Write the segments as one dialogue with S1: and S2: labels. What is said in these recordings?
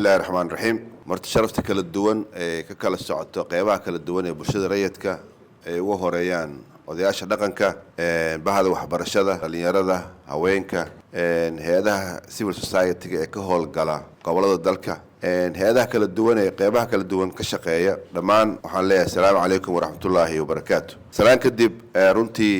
S1: الله الرحمن الرحيم marti sharafta kala duwan ee ka kala socoto qeybaha kala duwan ee bulshada rayidka ay ugu horeeyaan odayaasha dhaqanka bahada waxbarashada dhalinyarada haweenka hay'adaha civil society ee ka howlgala gobolada dalka hay'adaha kala duwan ee qeybaha kala duwan ka shaqeeya dhammaan waxaan leeyahay assalaamu calaykum waraxmatullaahi wabarakaatuh salaan kadib runtii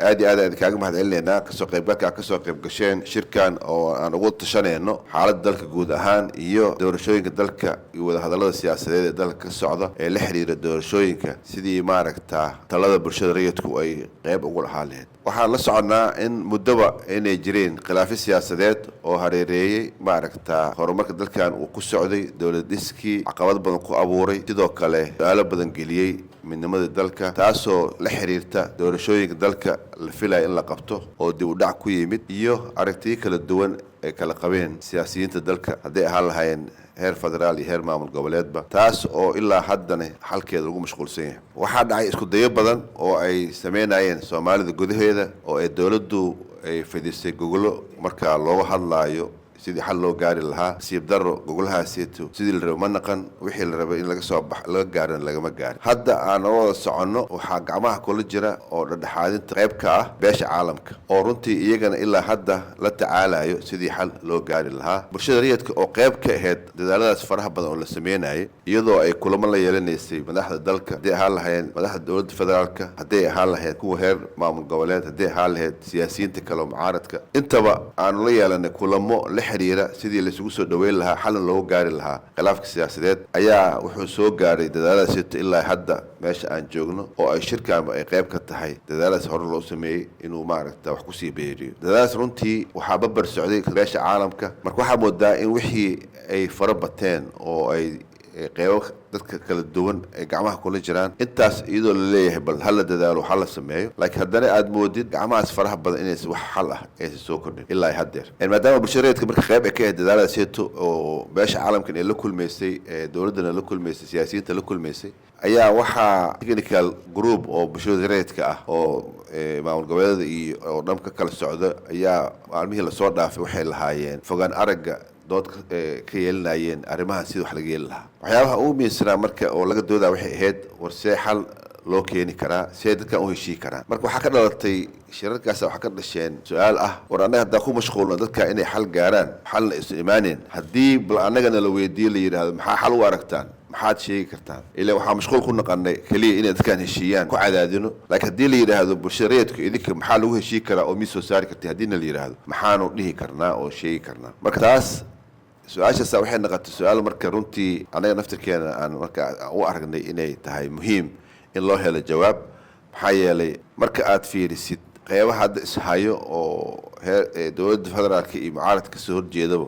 S1: aad kaaga mahadcelinaynaa kasoo qaybgalka kasoo qayb gasheen shirkan oo aan ugu tashanayno xaaladda dalka guud ahaan iyo doorashooyinka dalka iyo wadahadallada siyaasadeed ee dalka ka socda ee la xiriira doorashooyinka sidii maaragtaa talada bulshada rayidku ay qayb ugu lahaan lahayd waxaan la soconnaa in muddaba inay jireen khilaafyo siyaasadeed oo hareereeyey maaragtaa horumarka dalkan uu ku socday dowlad dhiskii caqabad badan ku abuuray sidoo kale su-aalo badan geliyey midnimada dalka taasoo la xiriirta doorashooyinka dalka la filaya in la qabto oo dib u dhac ku yimid iyo aragtiyo kala duwan ay kala qabeen siyaasiyiinta dalka hadday ahaan lahaayeen heer federaal iyo heer maamul goboleedba taas oo ilaa haddana xalkeeda lagu mashquulsan yahay waxaa dhacay isku dayo badan oo ay sameynayeen soomaalida gudaheeda oo ay dowladdu ay fidisay gogolo markaa looga hadlaayo sidii xal loo gaari lahaa nasiib darro gogolahaasieeto sidii la rabo ma naqan wixii la rabay in laga gaarin lagama gaarin hadda aan wada soconno waxaa gacmaha kula jira oo dhexdhexaadinta qayb ka ah beesha caalamka oo runtii iyagana ilaa hadda la tacaalayo sidii xal loo gaari lahaa bulshada rayidka oo qayb ka ahayd dadaaladaas faraha badan oo la sameynayay iyadoo ay kulamo la yeelanaysay madaxda dalka hadday ahaan lahayn madaxda dowladda federaalka hadday ahaan lahayd kuwa heer maamul goboleed hadday ahaan lahayd siyaasiyiinta kale oo mucaaradka intaba aanu la yeelanay kulamo la xiriira sidii la isugu soo dhaweyn lahaa xalin loogu gaari lahaa khilaafka siyaasadeed ayaa wuxuu soo gaaray dadaaladaas ilaa hadda meesha aan joogno oo ay shirkaanba ay qayb ka tahay dadaaladaas hore loo sameeyey inuu maaragta wax kusii beeriyo dadaaladaas runtii waxaa babar socday beesha caalamka marka waxaa moodaa in wixii ay fara bateen oo ay qeybo dadka kala duwan ay gacmaha kula jiraan intaas iyadoo la leeyahay bal hala dadaalo hala sameeyo laakiin haddana aad moodid gacmahaas faraha badan inaysan wax xal ah aysan soo kordhin ilaa haddeer maadaama bulshada rayidka marka qayb ay ka ahayd dadaaladaas heeto oo beesha caalamkan ay la kulmaysay dowladdana la kulmaysay siyaasiyiinta la kulmaysay ayaa waxaa technical group oo bulshada rayidka ah oo maamul goboleeda iyo oo dhan ka kala socda ayaa maalmihii lasoo dhaafay waxay lahaayeen fogaan aragga dood ka yeelinayeen arrimahan sida wax laga yeeli lahaa waxyaabaha ugu miinsanaa marka oo laga doodaa waxay ahayd war see xal loo keeni karaa see dadkan u heshii karaa marka waxaa ka dhalatay shirarkaas waxaa ka dhasheen su-aal ah war annaga haddaan ku mashquulno dadka inay xal gaaraan xalna isu imaaneen haddii bal annagana la weydiiyo la yidhaahdo maxaa xal u aragtaan maxaad sheegi kartaan ilaa waxaa mashquul ku naqanay keliya inay dadkaan heshiiyaan ku cadaadino laakiin haddii la yidhaahdo bulshada rayidka idinka maxaa lagu heshii karaa oo miis soo saari kartay haddiina la yidhaahdo maxaanu dhihi karnaa oo sheegi karnaa marka taas su-aashaas waxay noqotay su-aal marka runtii anaga naftirkeena aan marka u aragnay inay tahay muhiim in loo helo jawaab maxaa yeelay marka aad fiirisid qeybaha hadda ishayo oo dowladda federaalka iyo mucaaradka kasoo horjeedaba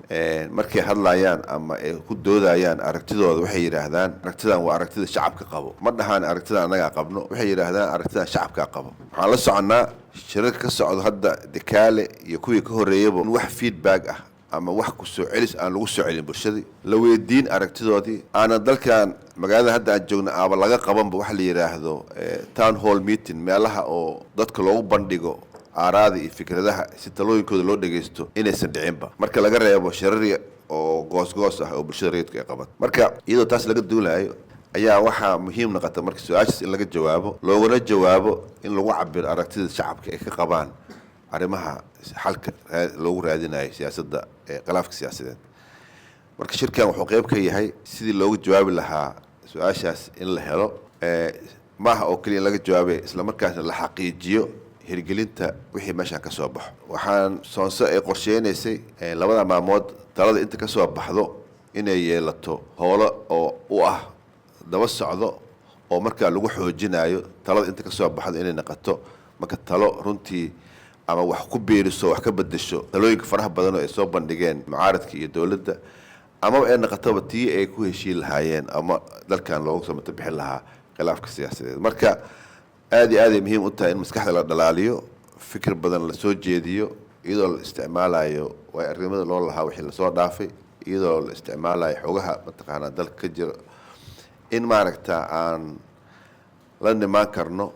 S1: markay hadlayaan ama ay ku doodayaan aragtidooda waxay yidhaahdaan aragtidan waa aragtida shacabka qabo ma dhahaan aragtidan annagaa qabno waxay yidhaahdaan aragtidan shacabkaa qabo waxaan la soconnaa shirarka ka socdo hadda dekaale iyo kuwii ka horreeyaba in wax feedback ah ama wax ku soo celis aan lagu soo celin bulshadii la weydiin aragtidoodii aanan dalkan magaalada hadda aan joogna aaba laga qabanba waxa la yidhaahdo town hall meeting meelaha oo dadka loogu bandhigo aaraada iyo fikradaha si talooyinkooda loo dhagaysto inaysan dhicinba marka laga reebo shirari oo goosgoos ah oo bulshada rayidka ay qaban marka iyadoo taas laga duulayo ayaa waxaa muhiim noqota marka su-aashaas in laga jawaabo loogana jawaabo in lagu cabiro aragtida shacabka ay ka qabaan arrimaha xalka loogu raadinayo siyaasadda khilaafka siyaasadeed marka shirkan wuxuu qayb ka yahay sidii loogu jawaabi lahaa su-aashaas in la helo maaha oo keliya in laga jawaabay isla markaasna la xaqiijiyo hirgelinta wixii meeshaan ka soo baxo waxaan soonso ay qorsheynaysay labada maalmood talada inta ka soo baxdo inay yeelato howlo oo u ah daba socdo oo markaa lagu xoojinayo talada inta ka soo baxdo inay noqoto marka talo runtii ama wax ku beeriso wax ka bedesho talooyinka faraha badan oo ay soo bandhigeen mucaaradka iyo dowladda amaba ay noqotaba tii ay ku heshiin lahaayeen ama dalkan loogu samata bixin lahaa khilaafka siyaasadeed marka aad iyo aad ay muhiim u tahay in maskaxda la dhalaaliyo fikir badan la soo jeediyo iyadoo la isticmaalayo way arrimada loo lahaa wixii lasoo dhaafay iyadoo la isticmaalayo xogaha mataqaanaa dalka ka jira in maaragta aan la nimaan karno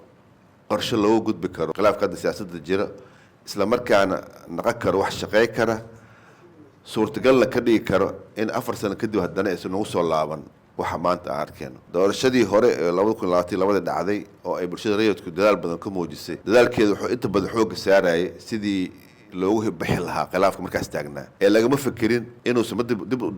S1: qorshe loogu gudbi karo khilaafka hadda siyaasadda jira isla markaana naqon karo wax shaqey kara suurtagalna ka dhigi karo in 4 sano kadib haddana aysan nagu soo laaban waxa maanta aan arkayno. doorashadii hore ee 2022 dhacday oo ay bulshada rayidku dadaal badan ka muujisay, dadaalkeedu wuxuu inta badan xoogga saarayay sidii loogu bixi lahaa khilaafka markaas taagnaa ee lagama fikirin inuusan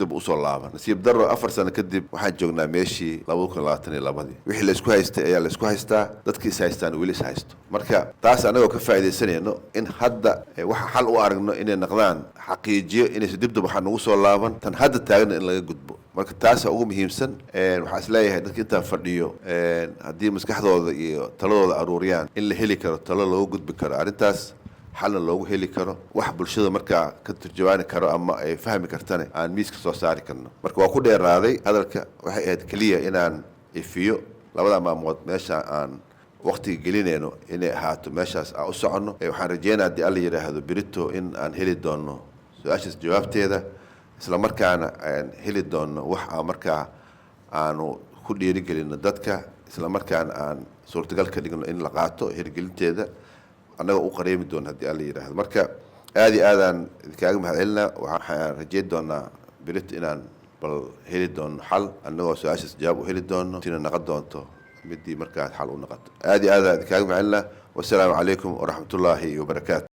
S1: dib u soo laaban. nasiib darro 4 sano kadib waxaan joognaa meeshii 2022 wixii la isku haystay ayaa la isku haystaa, dadkii is haystaan weli is haysto. marka taas anagoo ka faa'iidaysanayno in hadda waxa xal u aragno inay noqdaan xaqiijiyo inaysan dib waxa nagu soo laaban, tan hadda taagna in laga gudbo. marka taasa ugu muhiimsan. waxaan is leeyahay dadka intaan fadhiyo haddii maskaxdooda iyo taladooda aruuriyaan in la heli karo talo loogu gudbi karo arrintaas, xalna loogu heli karo, wax bulshada markaa ka turjubaani karo ama ay fahmi kartane aan miiska soo saari karno. marka waa ku dheeraaday hadalka, waxay ahayd keliya inaan ifiyo labada maamood meesha aan waqtiga gelinayno inay ahaato meeshaas aan u soconno. waxaan rajeynaa haddii alla yidhaahdo berito in aan heli doono su-aashaas jawaabteeda, isla markaana aan heli doono wax aan markaa aanu ku dhiirigelino dadka, isla markaana aan suurtagal ka dhigno in la qaato hirgelinteeda annaga u qareemi doona haddii alla yidhaahdo. marka aad iyo aadaan idinkaaga mahadcelinaa. waxaan rajeyn doonaa berito inaan bal heli doono xal, annagoo su-aashaas jawaab u heli doono, sina naqon doonto midii markaas xal u noqoto. aad iyo aadaan idinkaaga mahadcelinaa. wasalaamu calaykum waraxmatullaahi wabarakaatu.